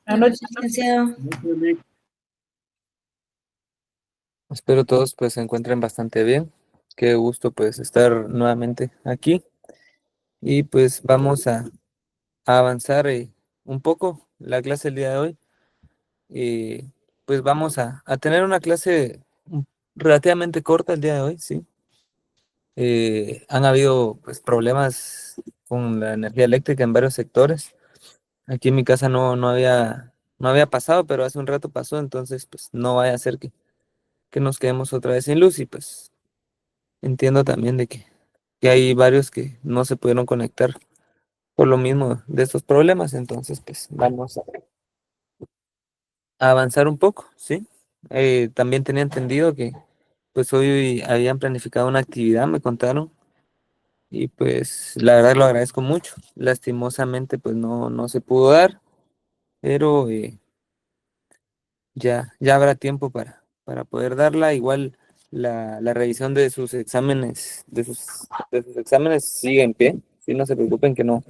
Buenas noches, licenciado. Espero todos pues se encuentren bastante bien. Qué gusto pues estar nuevamente aquí y pues vamos a avanzar un poco la clase el día de hoy. Y pues vamos a tener una clase relativamente corta el día de hoy, sí. Han habido pues problemas con la energía eléctrica en varios sectores. Aquí en mi casa no había pasado, pero hace un rato pasó, entonces pues no vaya a ser que nos quedemos otra vez sin luz y pues entiendo también de que hay varios que no se pudieron conectar por lo mismo de estos problemas, entonces pues vamos a avanzar un poco, ¿sí? También tenía entendido que pues hoy habían planificado una actividad, me contaron, y pues la verdad lo agradezco mucho. Lastimosamente pues no se pudo dar, pero ya habrá tiempo para poder darla. Igual la revisión de sus exámenes, de sus exámenes sigue en pie. Sí, no se preocupen que no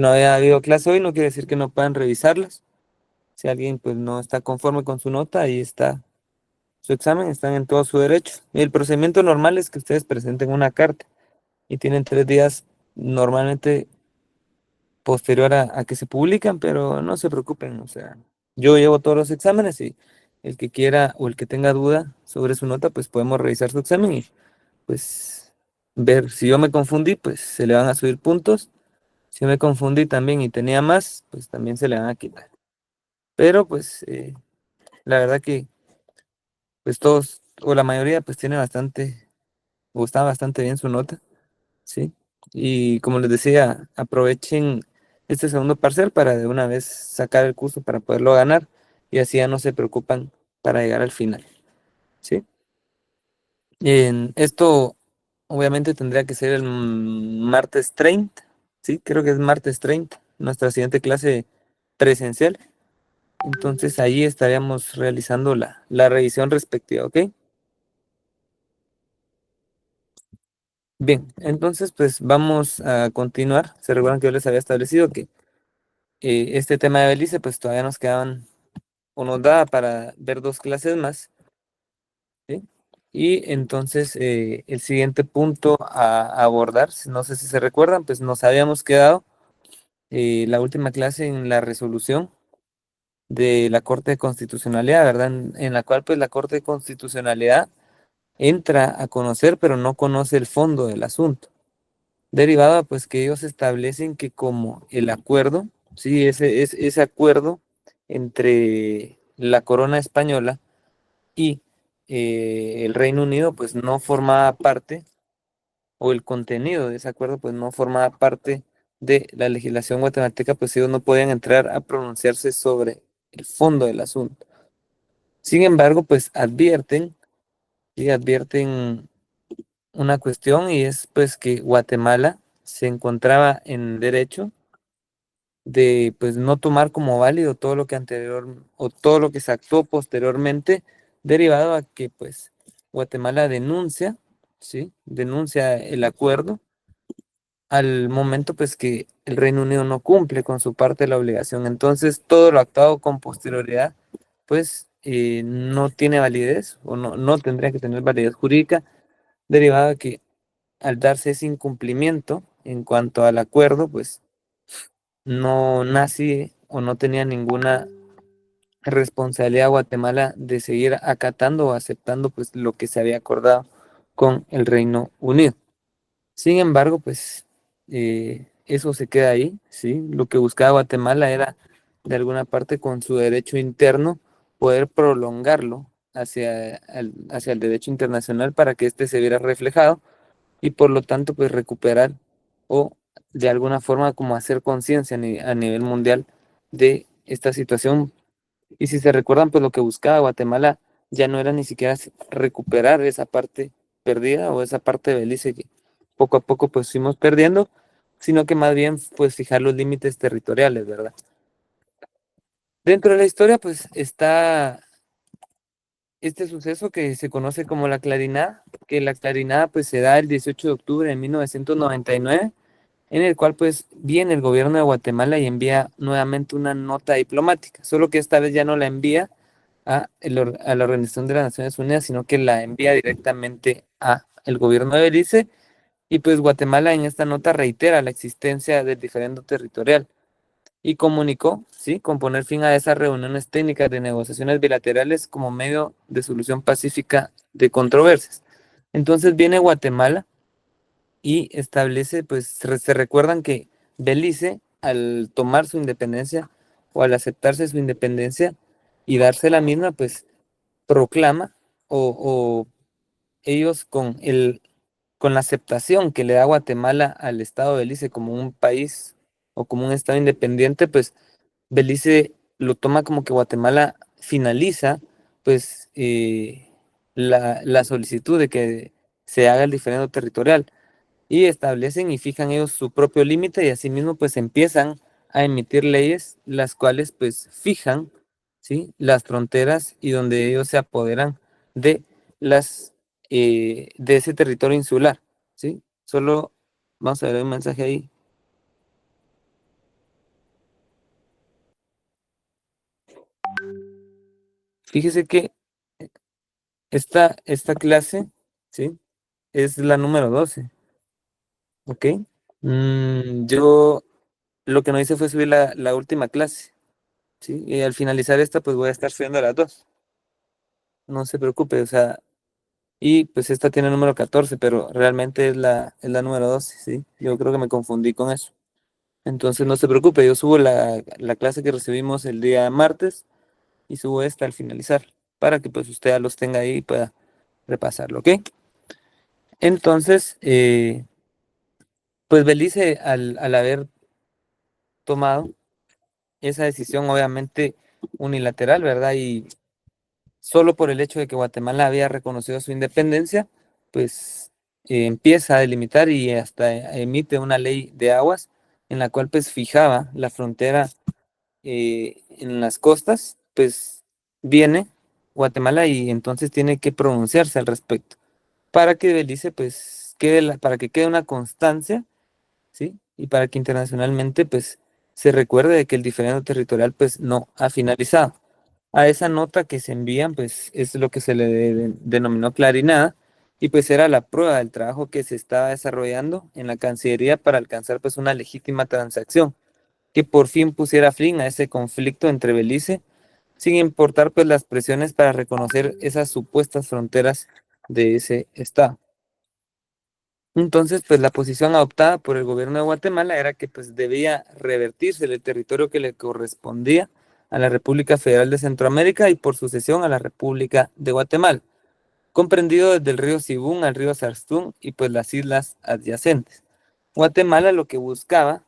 haya habido clase hoy, no quiere decir que no puedan revisarlas. Si alguien pues no está conforme con su nota, ahí está su examen, están en todo su derecho. El procedimiento normal es que ustedes presenten una carta y tienen 3 días normalmente posterior a que se publican, pero no se preocupen, o sea, yo llevo todos los exámenes y el que quiera o el que tenga duda sobre su nota, pues podemos revisar su examen y pues ver si yo me confundí, pues se le van a subir puntos. Si yo me confundí también y tenía más, pues también se le van a quitar. Pero pues la verdad que pues todos o la mayoría pues tiene bastante o está bastante bien su nota. Sí, y como les decía, aprovechen este segundo parcial para de una vez sacar el curso para poderlo ganar y así ya no se preocupan para llegar al final. Sí, en esto obviamente tendría que ser el martes 30. Sí, creo que es martes 30 nuestra siguiente clase presencial. Entonces ahí estaríamos realizando la revisión respectiva, ¿ok? Bien, entonces pues vamos a continuar. Se recuerdan que yo les había establecido que este tema de Belice, pues todavía nos quedaban o nos da para ver 2 clases más, ¿sí? Y entonces el siguiente punto a abordar, no sé si se recuerdan, pues nos habíamos quedado la última clase en la resolución de la Corte de Constitucionalidad, ¿verdad? En la cual pues la Corte de Constitucionalidad entra a conocer, pero no conoce el fondo del asunto. Derivada pues que ellos establecen que como el acuerdo, sí, ese acuerdo entre la corona española y el Reino Unido pues no formaba parte, o el contenido de ese acuerdo pues no formaba parte de la legislación guatemalteca, pues ellos no podían entrar a pronunciarse sobre el fondo del asunto. Sin embargo, pues advierten, y advierten una cuestión y es pues que Guatemala se encontraba en derecho de pues no tomar como válido todo lo que anterior o todo lo que se actuó posteriormente, derivado a que pues Guatemala denuncia, ¿sí? Denuncia el acuerdo al momento pues que el Reino Unido no cumple con su parte de la obligación. Entonces todo lo actuado con posterioridad pues no tiene validez o no tendría que tener validez jurídica, derivado a que al darse ese incumplimiento en cuanto al acuerdo, pues no nace o no tenía ninguna responsabilidad Guatemala de seguir acatando o aceptando pues lo que se había acordado con el Reino Unido. Sin embargo, pues eso se queda ahí, ¿sí? Lo que buscaba Guatemala era de alguna parte con su derecho interno poder prolongarlo hacia el derecho internacional para que éste se viera reflejado y por lo tanto pues recuperar o de alguna forma como hacer conciencia a nivel mundial de esta situación. Y si se recuerdan pues lo que buscaba Guatemala ya no era ni siquiera recuperar esa parte perdida o esa parte de Belice que poco a poco pues fuimos perdiendo, sino que más bien pues fijar los límites territoriales, ¿verdad? Dentro de la historia pues está este suceso que se conoce como la Clarinada, que la Clarinada pues se da el 18 de octubre de 1999 en el cual pues viene el gobierno de Guatemala y envía nuevamente una nota diplomática, solo que esta vez ya no la envía a la Organización de las Naciones Unidas, sino que la envía directamente a el gobierno de Belice, y pues Guatemala en esta nota reitera la existencia del diferendo territorial y comunicó, ¿sí?, con poner fin a esas reuniones técnicas de negociaciones bilaterales como medio de solución pacífica de controversias. Entonces viene Guatemala y establece, pues se recuerdan que Belice, al tomar su independencia o al aceptarse su independencia y darse la misma, pues proclama o ellos con la aceptación que le da Guatemala al Estado de Belice como un país o como un Estado independiente, pues Belice lo toma como que Guatemala finaliza pues la solicitud de que se haga el diferendo territorial y establecen y fijan ellos su propio límite y asimismo pues empiezan a emitir leyes las cuales pues fijan, ¿sí?, las fronteras y donde ellos se apoderan de las de ese territorio insular, ¿sí? Solo vamos a ver un mensaje ahí. Fíjese que esta clase, ¿sí?, es la número 12, ¿ok? Yo lo que no hice fue subir la última clase. Sí, y al finalizar esta, pues voy a estar subiendo las dos. No se preocupe, o sea, y pues esta tiene el número 14, pero realmente es la número 12, ¿sí? Yo creo que me confundí con eso. Entonces no se preocupe, yo subo la clase que recibimos el día martes y subo esta al finalizar, para que pues usted ya los tenga ahí y pueda repasarlo, ¿ok? Entonces, pues Belice, al haber tomado esa decisión, obviamente unilateral, ¿verdad? Y solo por el hecho de que Guatemala había reconocido su independencia, pues empieza a delimitar y hasta emite una ley de aguas en la cual pues fijaba la frontera en las costas, pues viene Guatemala y entonces tiene que pronunciarse al respecto para que Belice pues para que quede una constancia, ¿sí? Y para que internacionalmente pues se recuerde de que el diferendo territorial pues no ha finalizado. A esa nota que se envían, pues es lo que se le denominó clarinada, y pues era la prueba del trabajo que se estaba desarrollando en la Cancillería para alcanzar pues una legítima transacción que por fin pusiera fin a ese conflicto entre Belice, sin importar pues las presiones para reconocer esas supuestas fronteras de ese estado. Entonces, pues la posición adoptada por el gobierno de Guatemala era que pues debía revertirse el territorio que le correspondía a la República Federal de Centroamérica y por sucesión a la República de Guatemala, comprendido desde el río Sibún al río Sarstún y pues las islas adyacentes. Guatemala lo que buscaba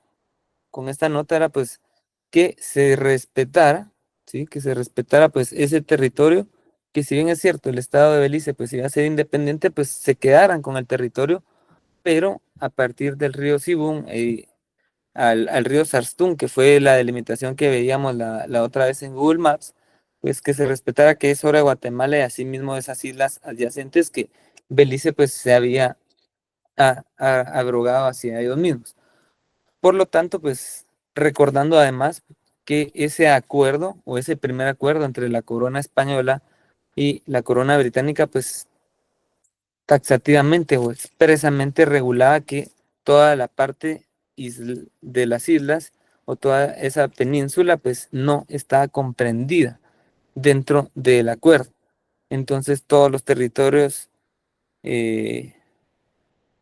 con esta nota era pues que se respetara, ¿sí? Que se respetara pues ese territorio, que si bien es cierto, el estado de Belice pues iba a ser independiente, pues se quedaran con el territorio, pero a partir del río Sibún al río Sarstún, que fue la delimitación que veíamos la otra vez en Google Maps, pues que se respetara que es sobre Guatemala y asimismo esas islas adyacentes que Belice pues se había abrogado hacia ellos mismos. Por lo tanto, pues recordando además que ese acuerdo o ese primer acuerdo entre la corona española y la corona británica, pues taxativamente o expresamente regulaba que toda la parte de las islas o toda esa península pues no estaba comprendida dentro del acuerdo. Entonces todos los territorios eh,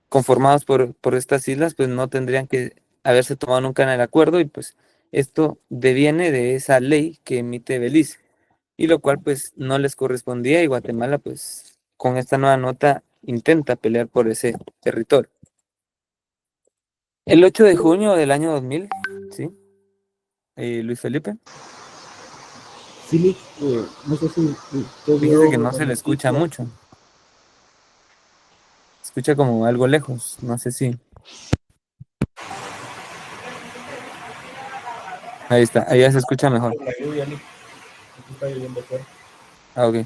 conformados por estas islas pues no tendrían que haberse tomado nunca en el acuerdo y pues esto deviene de esa ley que emite Belice y lo cual pues no les correspondía y Guatemala pues con esta nueva nota intenta pelear por ese territorio. El 8 de junio del año 2000, ¿sí? Luis Felipe, Sí, no sé si usted fíjese que vio no las se le escucha noticias. mucho, escucha como algo lejos, no sé si, ahí está, ahí ya se escucha mejor. Por la lluvia, aquí está lloviendo fuerte. Ah, ok,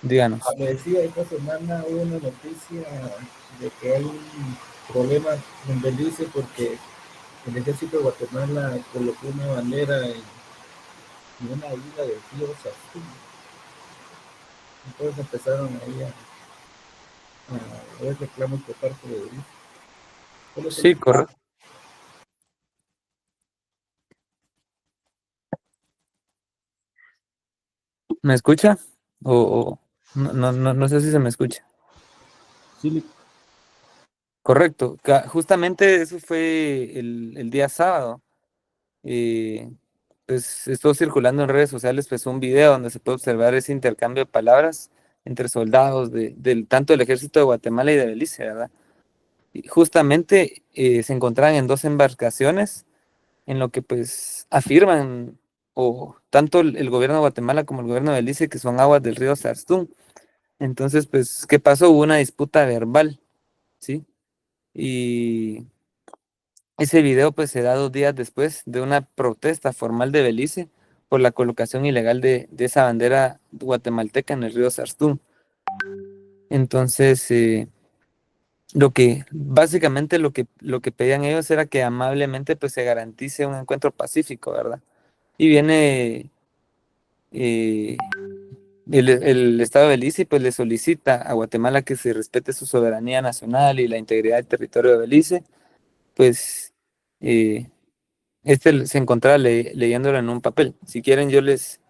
díganos. Me decía, esta semana hubo una noticia de que hay Problema en Belice porque el ejército de Guatemala colocó una bandera en una isla del río Sasquín. Entonces empezaron ahí a ver reclamos por parte de Belice. Solo eso Sí, les correcto. ¿Me escucha? No sé si se me escucha. sí, Correcto. Justamente eso fue el día sábado. Pues estuvo circulando en redes sociales pues un video donde se puede observar ese intercambio de palabras entre soldados tanto del ejército de Guatemala y de Belice, ¿verdad? Y justamente se encontraban en dos embarcaciones en lo que pues afirman, o tanto el gobierno de Guatemala como el gobierno de Belice, que son aguas del río Sarstún. Entonces, pues, ¿qué pasó? Hubo una disputa verbal, ¿sí? Y ese video pues se da 2 días después de una protesta formal de Belice por la colocación ilegal de esa bandera guatemalteca en el río Sarstún. Entonces, básicamente lo que pedían ellos era que amablemente pues se garantice un encuentro pacífico, ¿verdad? Y viene eh, el Estado de Belice y pues le solicita a Guatemala que se respete su soberanía nacional y la integridad del territorio de Belice, pues eh, se encontraba leyéndolo en un papel. Si quieren yo les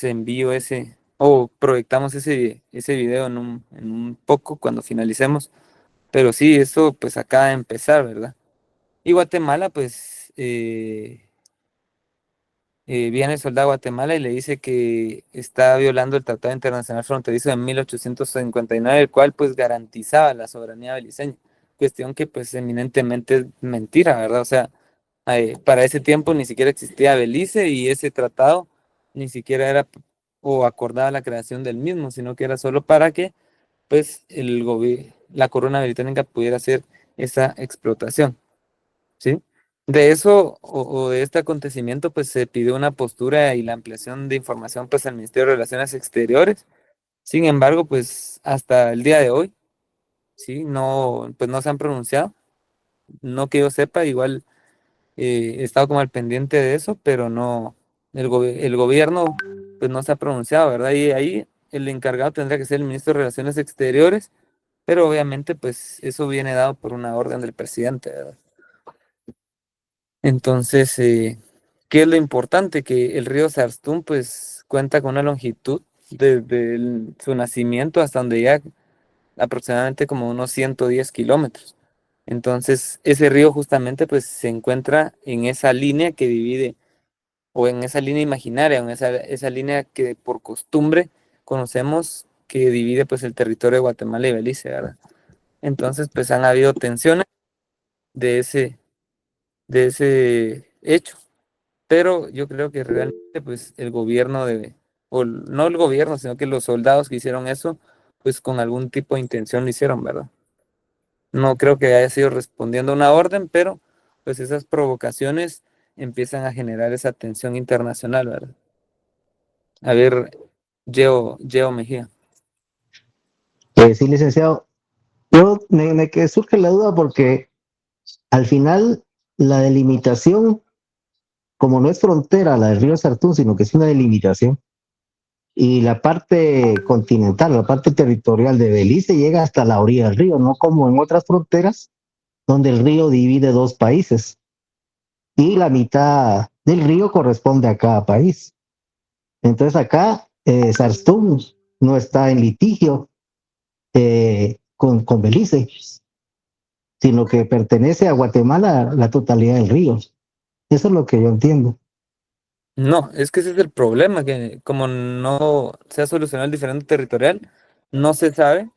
envío o proyectamos ese video en un poco cuando finalicemos, pero sí, eso pues acaba de empezar, ¿verdad? Y Guatemala pues viene el soldado a Guatemala y le dice que está violando el Tratado Internacional Fronterizo de 1859, el cual pues garantizaba la soberanía beliceña, cuestión que pues eminentemente es mentira, ¿verdad? O sea, para ese tiempo ni siquiera existía Belice y ese tratado ni siquiera era o acordaba la creación del mismo, sino que era solo para que pues la corona británica pudiera hacer esa explotación. ¿Sí? De eso o de este acontecimiento, pues se pidió una postura y la ampliación de información pues al Ministerio de Relaciones Exteriores. Sin embargo, pues hasta el día de hoy, sí, no, pues no se han pronunciado. No que yo sepa, igual he estado como al pendiente de eso, pero no, el gobierno pues no se ha pronunciado, ¿verdad? Y ahí el encargado tendría que ser el ministro de Relaciones Exteriores, pero obviamente pues eso viene dado por una orden del presidente, ¿verdad? Entonces, ¿qué es lo importante? Que el río Sarstún pues cuenta con una longitud desde su nacimiento hasta donde llega aproximadamente como unos 110 kilómetros. Entonces, ese río justamente pues se encuentra en esa línea que divide, o en esa línea imaginaria, o en esa línea que por costumbre conocemos que divide pues el territorio de Guatemala y Belice, ¿verdad? Entonces, pues han habido tensiones de ese hecho. Pero yo creo que realmente pues el gobierno o no el gobierno, sino que los soldados que hicieron eso, pues con algún tipo de intención lo hicieron, ¿verdad? No creo que haya sido respondiendo a una orden, pero pues esas provocaciones empiezan a generar esa tensión internacional, ¿verdad? A ver, Geo Mejía. Sí, licenciado. Me que surge la duda porque al final la delimitación, como no es frontera la del río Sartún, sino que es una delimitación, y la parte continental, la parte territorial de Belice llega hasta la orilla del río, no como en otras fronteras donde el río divide dos países y la mitad del río corresponde a cada país. Entonces acá Sartún no está en litigio con Belice, sino que pertenece a Guatemala la totalidad del río. Eso es lo que yo entiendo. No, es que ese es el problema, que como no se ha solucionado el diferente territorial, no se sabe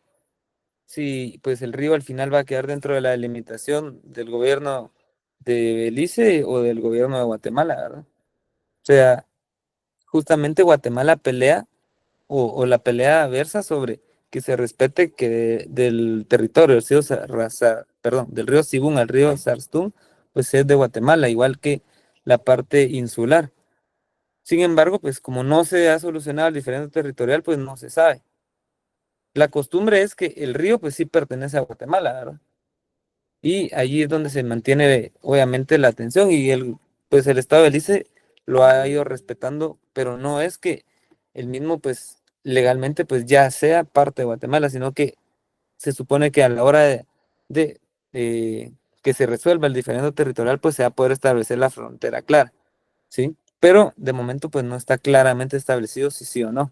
si pues el río al final va a quedar dentro de la delimitación del gobierno de Belice o del gobierno de Guatemala, ¿verdad? O sea, justamente Guatemala pelea o la pelea versa sobre que se respete que del territorio del río, perdón, del río Sibún al río Sarstún, pues es de Guatemala, igual que la parte insular. Sin embargo, pues como no se ha solucionado el diferente territorial, pues no se sabe. La costumbre es que el río pues sí pertenece a Guatemala, ¿verdad? y allí es donde se mantiene obviamente la atención y pues el Estado de Belice lo ha ido respetando, pero no es que el mismo pues legalmente pues ya sea parte de Guatemala, sino que se supone que a la hora de, de que se resuelva el diferendo territorial pues se va a poder establecer la frontera clara, ¿sí? Pero de momento pues no está claramente establecido si sí o no.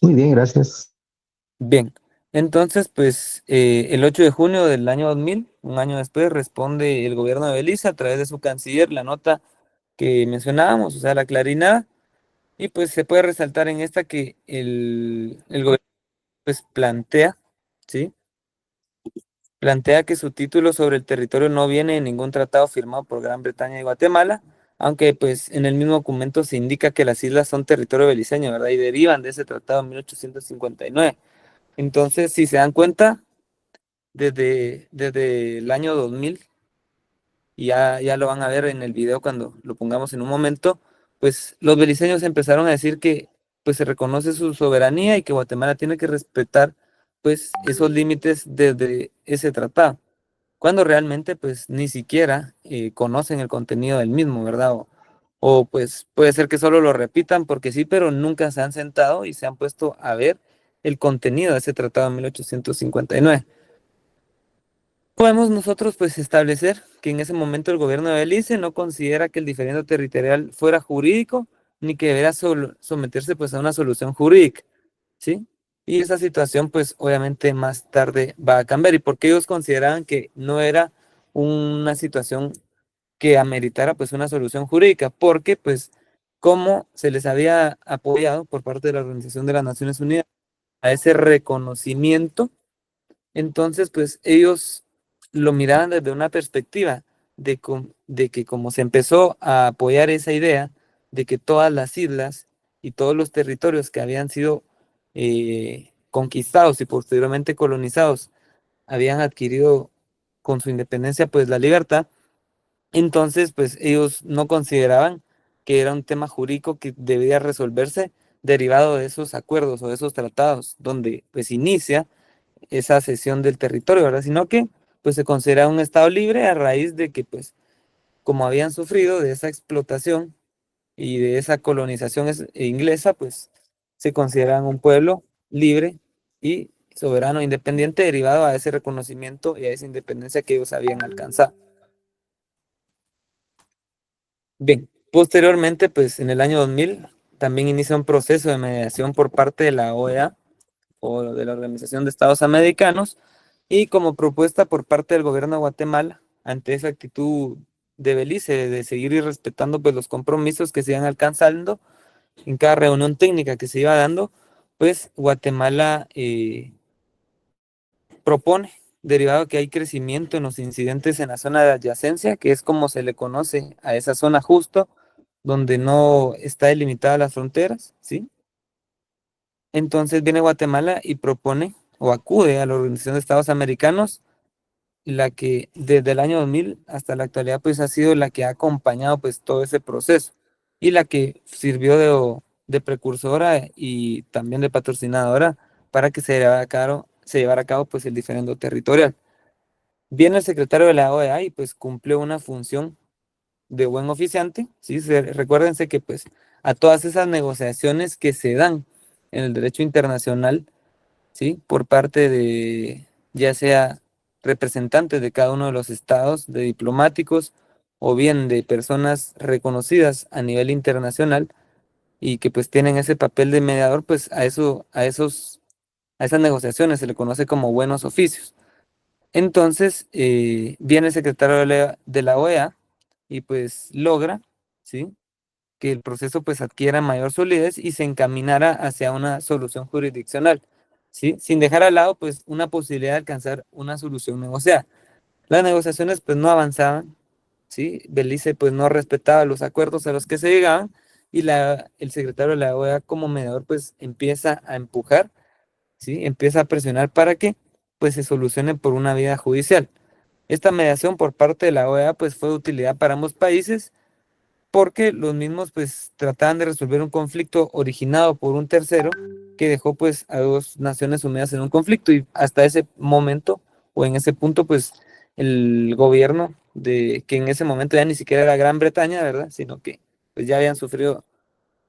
Muy bien, gracias. Bien, entonces, pues el 8 de junio del año 2000, un año después, responde el gobierno de Belice a través de su canciller la nota que mencionábamos, o sea, la clarinada, y pues se puede resaltar en esta que el gobierno pues plantea, ¿sí? Plantea que su título sobre el territorio no viene en ningún tratado firmado por Gran Bretaña y Guatemala, aunque pues en el mismo documento se indica que las islas son territorio beliceño, ¿verdad? Y derivan de ese tratado en 1859. Entonces, si se dan cuenta, desde el año 2000, y ya lo van a ver en el video cuando lo pongamos en un momento, pues los beliceños empezaron a decir que pues se reconoce su soberanía y que Guatemala tiene que respetar pues esos límites desde ese tratado, cuando realmente pues ni siquiera conocen el contenido del mismo, ¿verdad? O pues puede ser que solo lo repitan porque sí, pero nunca se han sentado y se han puesto a ver el contenido de ese tratado de 1859. Podemos nosotros pues establecer que en ese momento el gobierno de Belice no considera que el diferendo territorial fuera jurídico ni que deberá someterse pues a una solución jurídica, ¿sí? Y esa situación pues obviamente más tarde va a cambiar y porque ellos consideraban que no era una situación que ameritara pues una solución jurídica, porque pues como se les había apoyado por parte de la Organización de las Naciones Unidas a ese reconocimiento, entonces, pues ellos lo miraban desde una perspectiva de que como se empezó a apoyar esa idea de que todas las islas y todos los territorios que habían sido conquistados y posteriormente colonizados habían adquirido con su independencia pues la libertad, entonces pues ellos no consideraban que era un tema jurídico que debía resolverse derivado de esos acuerdos o de esos tratados, donde pues inicia esa cesión del territorio, ¿verdad? Sino que pues se considera un estado libre a raíz de que pues como habían sufrido de esa explotación y de esa colonización inglesa, pues se consideran un pueblo libre y soberano e independiente derivado a ese reconocimiento y a esa independencia que ellos habían alcanzado. Bien, posteriormente pues en el año 2000 también inicia un proceso de mediación por parte de la OEA o de la Organización de Estados Americanos, y como propuesta por parte del gobierno de Guatemala ante esa actitud de Belice de seguir y respetando pues los compromisos que se iban alcanzando en cada reunión técnica que se iba dando, pues Guatemala propone, derivado que hay crecimiento en los incidentes en la zona de adyacencia, que es como se le conoce a esa zona justo donde no está delimitada las fronteras, ¿sí? Entonces viene Guatemala y propone o acude a la Organización de Estados Americanos, la que desde el año 2000 hasta la actualidad pues ha sido la que ha acompañado pues todo ese proceso y la que sirvió de precursora y también de patrocinadora para que se llevara a cabo pues el diferendo territorial. Viene el secretario de la OEA y pues cumple una función de buen oficiante, ¿sí? Recuérdense que pues a todas esas negociaciones que se dan en el derecho internacional, ¿sí? Por parte de ya sea representantes de cada uno de los estados, de diplomáticos o bien de personas reconocidas a nivel internacional y que pues tienen ese papel de mediador, pues a esas negociaciones se le conoce como buenos oficios. Entonces, viene el secretario de la OEA y pues logra, ¿sí? Que el proceso pues adquiera mayor solidez y se encaminara hacia una solución jurisdiccional, ¿sí? Sin dejar al lado pues una posibilidad de alcanzar una solución negociada. Las negociaciones pues no avanzaban, ¿sí? Belice pues no respetaba los acuerdos a los que se llegaban y el secretario de la OEA como mediador pues empieza a empujar, ¿sí? Empieza a presionar para que pues se solucione por una vía judicial. Esta mediación por parte de la OEA pues fue de utilidad para ambos países porque los mismos pues trataban de resolver un conflicto originado por un tercero que dejó pues a dos naciones sumidas en un conflicto, y hasta ese momento o en ese punto pues el gobierno que en ese momento ya ni siquiera era Gran Bretaña, ¿verdad? Sino que pues ya habían sufrido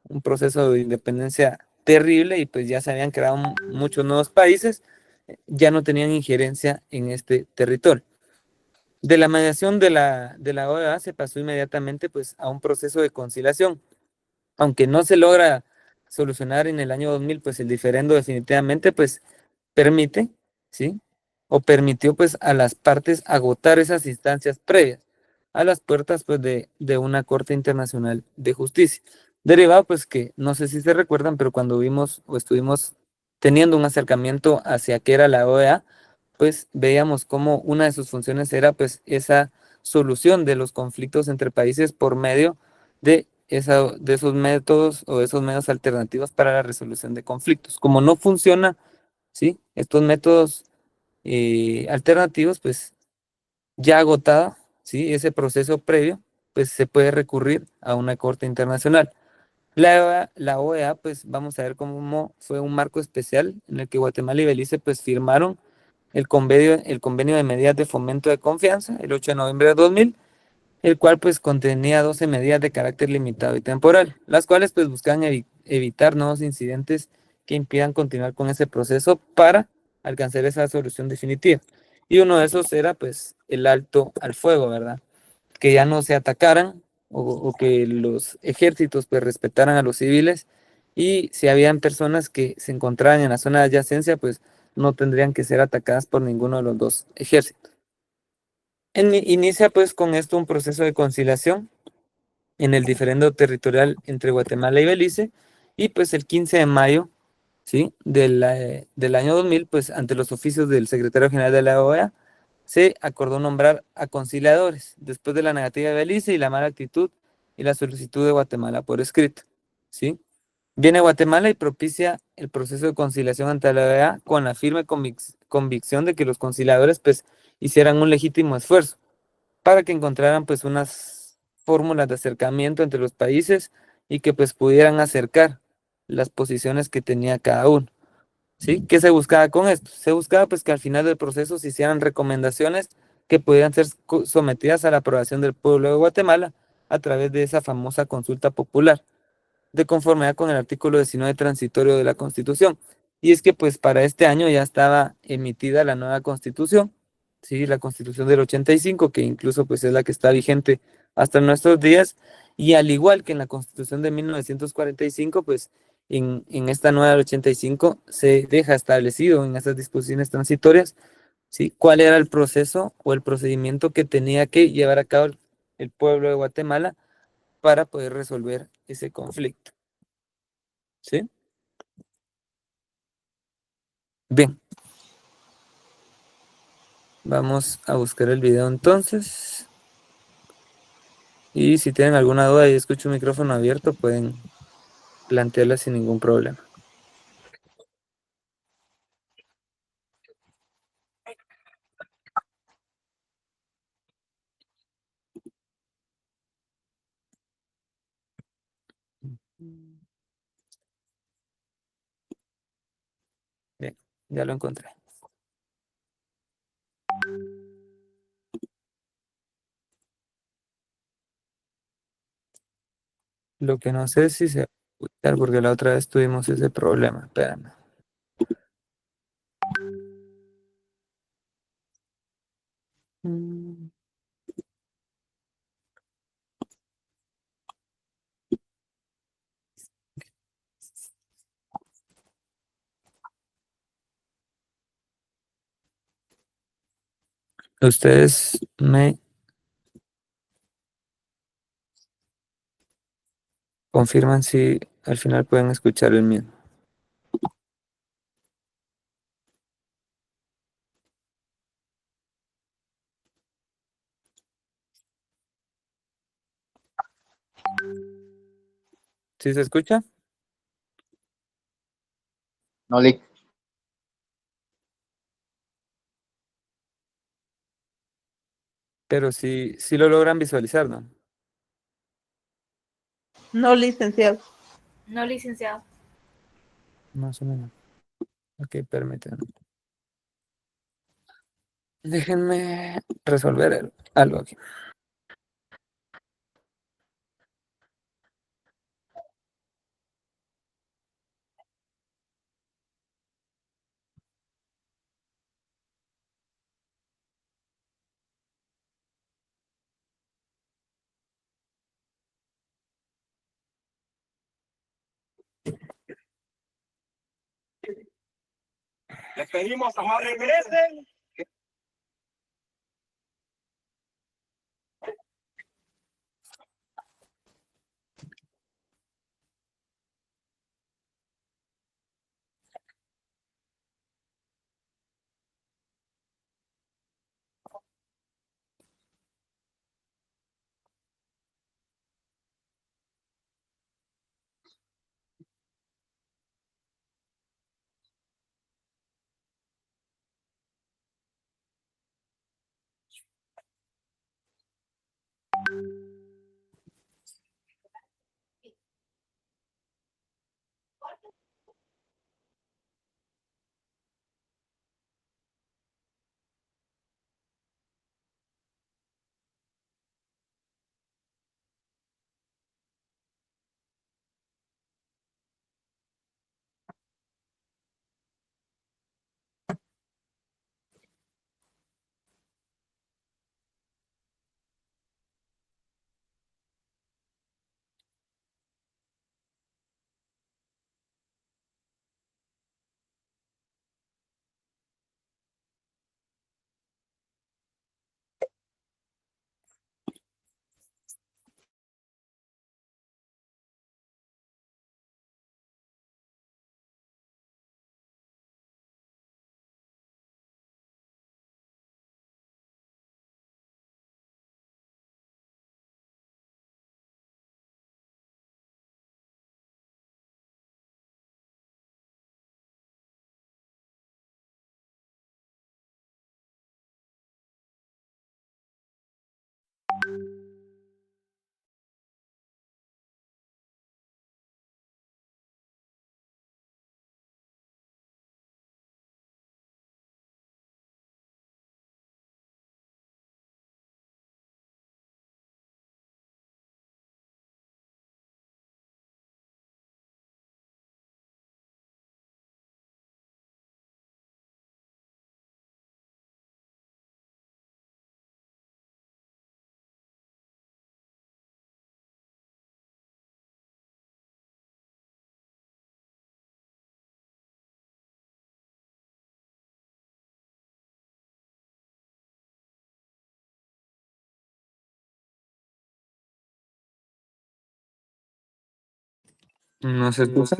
un proceso de independencia terrible y pues ya se habían creado muchos nuevos países, ya no tenían injerencia en este territorio. De la mediación de la OEA se pasó inmediatamente pues a un proceso de conciliación. Aunque no se logra solucionar en el año 2000, pues el diferendo definitivamente pues permite, ¿sí? O permitió pues a las partes agotar esas instancias previas a las puertas pues de una Corte Internacional de Justicia. Derivado pues que, no sé si se recuerdan, pero cuando vimos o estuvimos teniendo un acercamiento hacia qué era la OEA, pues veíamos cómo una de sus funciones era pues esa solución de los conflictos entre países por medio de esos métodos o esos medios alternativos para la resolución de conflictos. Como no funciona, ¿sí? Estos métodos alternativos, pues ya agotado, ¿sí? Ese proceso previo, pues se puede recurrir a una corte internacional. La OEA, pues vamos a ver cómo fue un marco especial en el que Guatemala y Belice pues firmaron el convenio de medidas de fomento de confianza el 8 de noviembre de 2000, el cual pues contenía 12 medidas de carácter limitado y temporal, las cuales pues buscan evitar nuevos incidentes que impidan continuar con ese proceso para alcanzar esa solución definitiva. Y uno de esos era pues el alto al fuego, ¿verdad? Que ya no se atacaran o que los ejércitos pues respetaran a los civiles, y si habían personas que se encontraban en la zona de adyacencia pues no tendrían que ser atacadas por ninguno de los dos ejércitos. Inicia pues con esto un proceso de conciliación en el diferendo territorial entre Guatemala y Belice, y pues el 15 de mayo, ¿sí? del año 2000, pues ante los oficios del secretario general de la OEA, se acordó nombrar a conciliadores, después de la negativa de Belice y la mala actitud y la solicitud de Guatemala por escrito, ¿sí? Viene Guatemala y propicia el proceso de conciliación ante la OEA con la firme convicción de que los conciliadores pues hicieran un legítimo esfuerzo para que encontraran pues unas fórmulas de acercamiento entre los países y que pues pudieran acercar las posiciones que tenía cada uno, ¿sí? ¿Qué se buscaba con esto? Se buscaba pues que al final del proceso se hicieran recomendaciones que pudieran ser sometidas a la aprobación del pueblo de Guatemala a través de esa famosa consulta popular, de conformidad con el artículo 19 transitorio de la Constitución. Y es que pues para este año ya estaba emitida la nueva Constitución, ¿sí? La Constitución del 85, que incluso pues es la que está vigente hasta nuestros días, y al igual que en la Constitución de 1945, pues en esta nueva del 85 se deja establecido en estas disposiciones transitorias, ¿sí? Cuál era el proceso o el procedimiento que tenía que llevar a cabo el pueblo de Guatemala para poder resolver ese conflicto. ¿Sí? Bien, vamos a buscar el video entonces. Y si tienen alguna duda y escucho un micrófono abierto, pueden plantearla sin ningún problema. Bien, ya lo encontré. Lo que no sé si se va a escuchar porque la otra vez tuvimos ese problema. Espérame. Mm. Ustedes me confirman si al final pueden escuchar el mío. ¿Sí se escucha? No, Lick. Pero sí lo logran visualizar, ¿no? No, licenciado. No, licenciado. más o menos. Ok, permítanme. Déjenme resolver algo aquí. Les pedimos a regresen. No se escucha.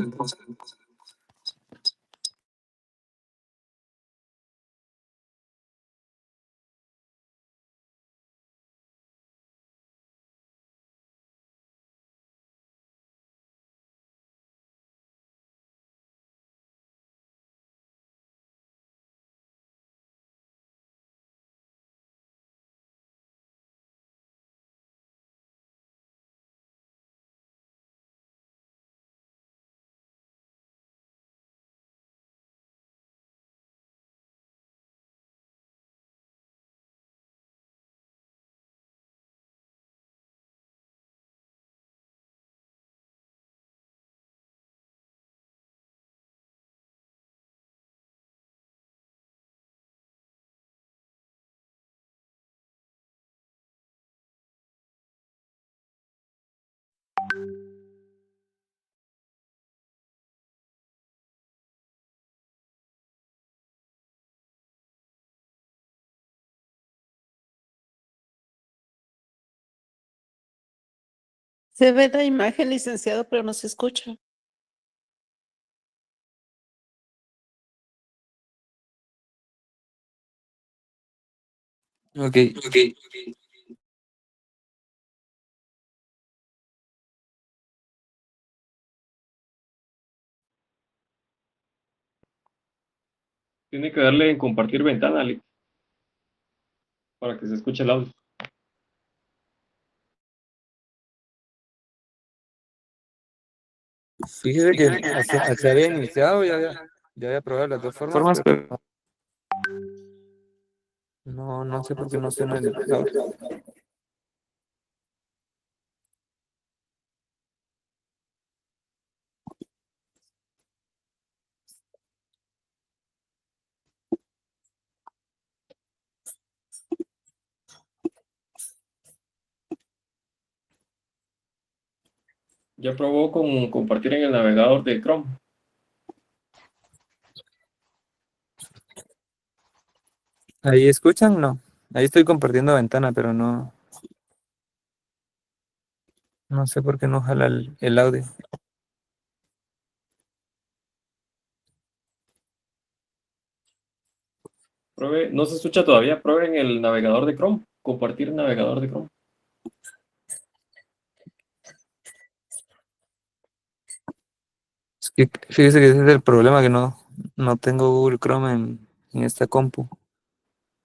Se ve la imagen, licenciado, pero no se escucha. Ok, ok. Tiene que darle en compartir ventana, Alex, para que se escuche el audio. Fíjese que se había iniciado, ya había probado las dos formas, pero no sé por qué no suena el navegador. Ya probó con compartir en el navegador de Chrome. ¿Ahí escuchan? No. Ahí estoy compartiendo ventana, pero no sé por qué no jala el audio. Pruebe, no se escucha todavía, pruebe en el navegador de Chrome. Compartir navegador de Chrome. Es que fíjese que ese es el problema, que no tengo Google Chrome en esta compu.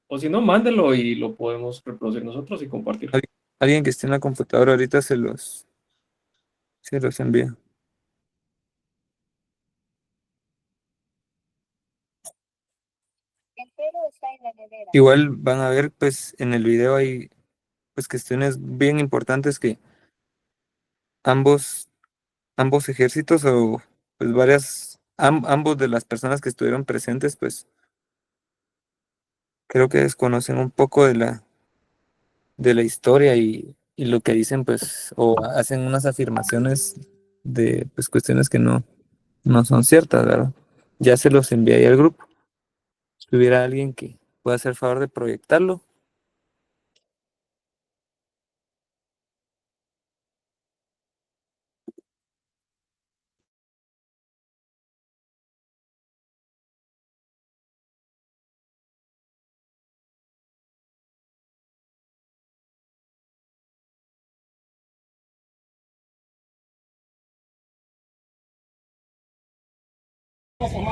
O si no, mándelo y lo podemos reproducir nosotros y compartir. Alguien que esté en la computadora ahorita se los envía. Igual van a ver, pues, en el video hay pues cuestiones bien importantes que ambos ejércitos o pues ambos de las personas que estuvieron presentes, pues creo que desconocen un poco de la historia y lo que dicen, pues, o hacen unas afirmaciones de pues cuestiones que no son ciertas, ¿verdad? Ya se los envié ahí al grupo. Si hubiera alguien que pueda hacer favor de proyectarlo.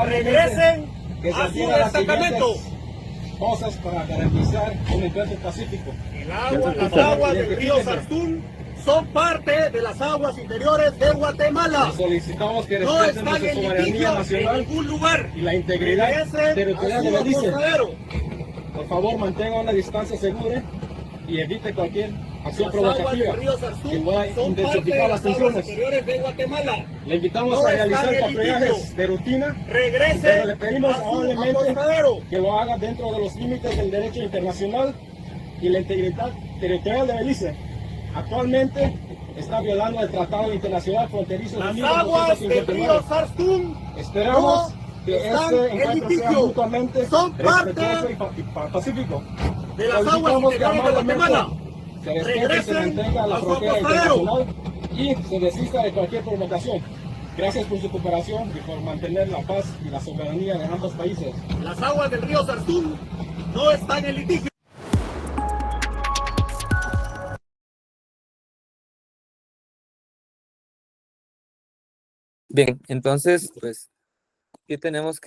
Regresen a su destacamento. Cosas para garantizar un encuentro pacífico. Las aguas del río Sartún son parte de las aguas interiores de Guatemala. Solicitamos que No respeten están nuestra en soberanía litigio en nacional ningún lugar. y la integridad Regresen territorial a de su Belice. apostadero. Por favor, mantenga una distancia segura y evite cualquier acción Las aguas provocativa del río que Sartún pueda son parte de intensificar las las aguas tensiones. interiores de Guatemala. Le invitamos No a realizar están en patrullajes litigio. de rutina, pero Regresen le pedimos a su amablemente apostadero. que lo haga dentro de los límites del derecho internacional y la integridad territorial de Belice. Actualmente está violando el Tratado Internacional Fronterizo de Las aguas del río 1959. Sartún Esperamos que están este en encuentro sea litigio. mutuamente Son parte respetuoso y pacífico. de las aguas Solicitamos que interiores de amablemente Guatemala. se respete y se Regresen mantenga la a su frontera apostadero. internacional y se desista de cualquier provocación. Gracias por su cooperación y por mantener la paz y la soberanía de ambos países. Las aguas del río Sartún no están en litigio. Bien, entonces, pues, ¿qué tenemos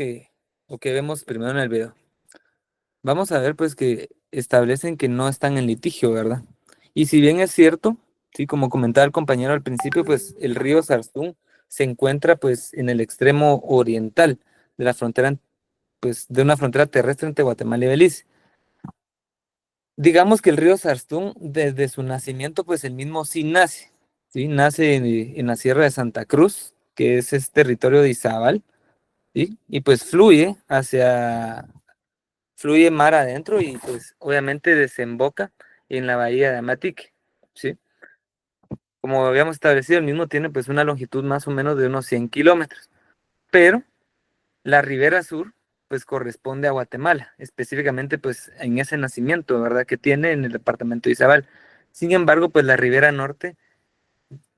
o qué vemos primero en el video? Vamos a ver, pues, que establecen que no están en litigio, ¿verdad? Y si bien es cierto, sí, como comentaba el compañero al principio, pues, el río Sarzún se encuentra, pues, en el extremo oriental de la frontera, pues, de una frontera terrestre entre Guatemala y Belice. Digamos que el río Sarzún, desde su nacimiento, pues, el mismo sí nace, ¿sí? Nace en la Sierra de Santa Cruz, que es territorio de Izabal, ¿sí? Y pues fluye mar adentro y pues obviamente desemboca en la bahía de Amatique, ¿sí? Como habíamos establecido, el mismo tiene pues una longitud más o menos de unos 100 kilómetros, pero la ribera sur pues corresponde a Guatemala, específicamente pues en ese nacimiento, ¿verdad? Que tiene en el departamento de Izabal. Sin embargo, pues la ribera norte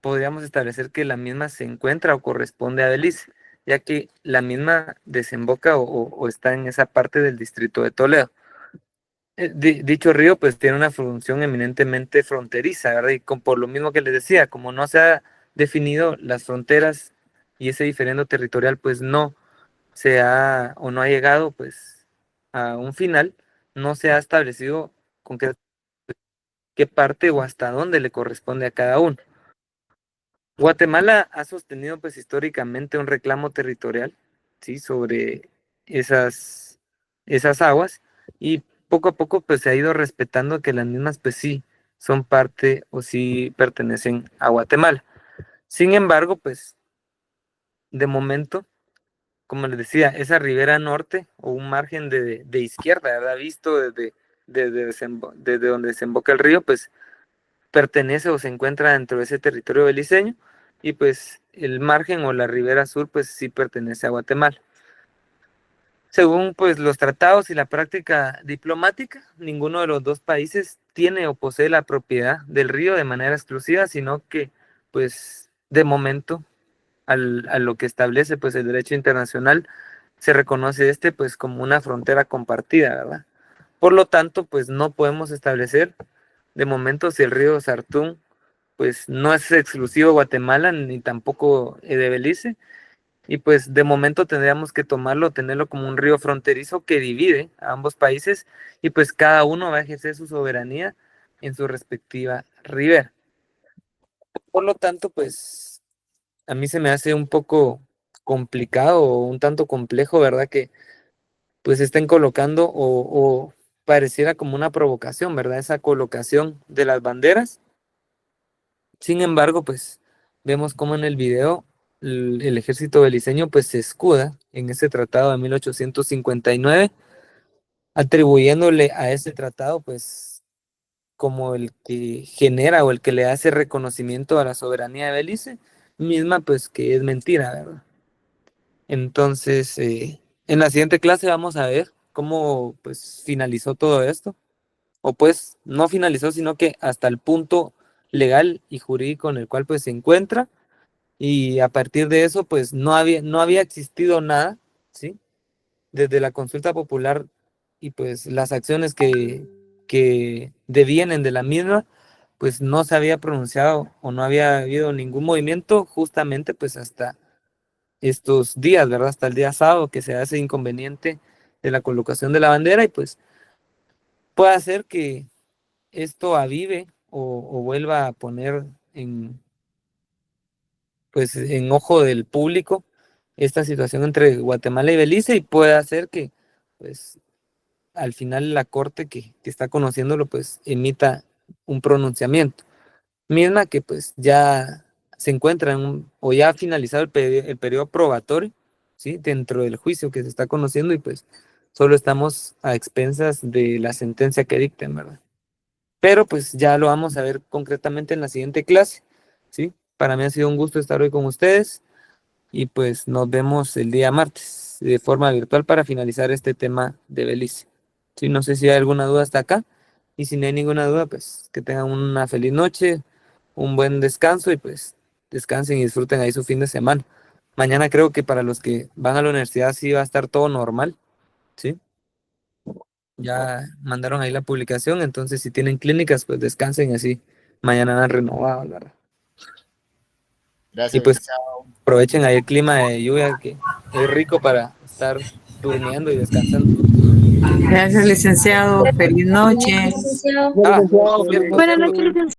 podríamos establecer que la misma se encuentra o corresponde a Belice, ya que la misma desemboca o está en esa parte del distrito de Toledo. Dicho río pues tiene una función eminentemente fronteriza, ¿verdad? Y por lo mismo que les decía, como no se ha definido las fronteras y ese diferendo territorial pues no se ha o no ha llegado pues a un final, no se ha establecido con qué parte o hasta dónde le corresponde a cada uno. Guatemala ha sostenido pues históricamente un reclamo territorial, ¿sí? Sobre esas aguas, y poco a poco pues se ha ido respetando que las mismas pues sí son parte o sí pertenecen a Guatemala. Sin embargo, pues de momento, como les decía, esa ribera norte o un margen de izquierda, ¿verdad? Visto desde donde desemboca el río, pues pertenece o se encuentra dentro de ese territorio beliceño, y pues el margen o la ribera sur pues sí pertenece a Guatemala. Según pues los tratados y la práctica diplomática, ninguno de los dos países tiene o posee la propiedad del río de manera exclusiva, sino que pues de momento a lo que establece pues el derecho internacional, se reconoce pues como una frontera compartida, ¿verdad? Por lo tanto, pues no podemos establecer de momento si el río Sartún pues no es exclusivo de Guatemala ni tampoco de Belice, y pues de momento tendríamos que tenerlo como un río fronterizo que divide a ambos países, y pues cada uno va a ejercer su soberanía en su respectiva ribera. Por lo tanto, pues a mí se me hace un poco complicado o un tanto complejo, ¿verdad? Que pues estén colocando o pareciera como una provocación, ¿verdad? Esa colocación de las banderas. Sin embargo, pues vemos cómo en el video el ejército beliceño pues se escuda en ese tratado de 1859, atribuyéndole a ese tratado pues como el que genera o el que le hace reconocimiento a la soberanía de Belice, misma pues que es mentira, ¿verdad? Entonces, en la siguiente clase vamos a ver cómo pues finalizó todo esto, o pues no finalizó, sino que hasta el punto legal y jurídico en el cual pues se encuentra, y a partir de eso pues no había existido nada, ¿sí? Desde la consulta popular y pues las acciones que devienen de la misma, pues no se había pronunciado o no había habido ningún movimiento justamente pues hasta estos días, ¿verdad? Hasta el día sábado, que se hace inconveniente de la colocación de la bandera, y pues puede hacer que esto avive o vuelva a poner pues en ojo del público esta situación entre Guatemala y Belice, y puede hacer que pues al final la corte que está conociéndolo pues emita un pronunciamiento, misma que pues ya se encuentra o ya ha finalizado el periodo probatorio, ¿sí? Dentro del juicio que se está conociendo, y pues solo estamos a expensas de la sentencia que dicten, ¿verdad? Pero pues ya lo vamos a ver concretamente en la siguiente clase, ¿sí? Para mí ha sido un gusto estar hoy con ustedes, y pues nos vemos el día martes de forma virtual para finalizar este tema de Belice. Sí, no sé si hay alguna duda hasta acá, y si no hay ninguna duda, pues que tengan una feliz noche, un buen descanso, y pues descansen y disfruten ahí su fin de semana. Mañana creo que para los que van a la universidad sí va a estar todo normal, ¿sí? Ya mandaron ahí la publicación, entonces si tienen clínicas, pues descansen así. Mañana han renovado, ¿verdad? Y Gracias, pues licenciado. aprovechen ahí el clima de lluvia, que es rico para estar durmiendo y descansando. Gracias, licenciado. Feliz noche. Ah, cierto, Buenas cierto. noches, licenciado.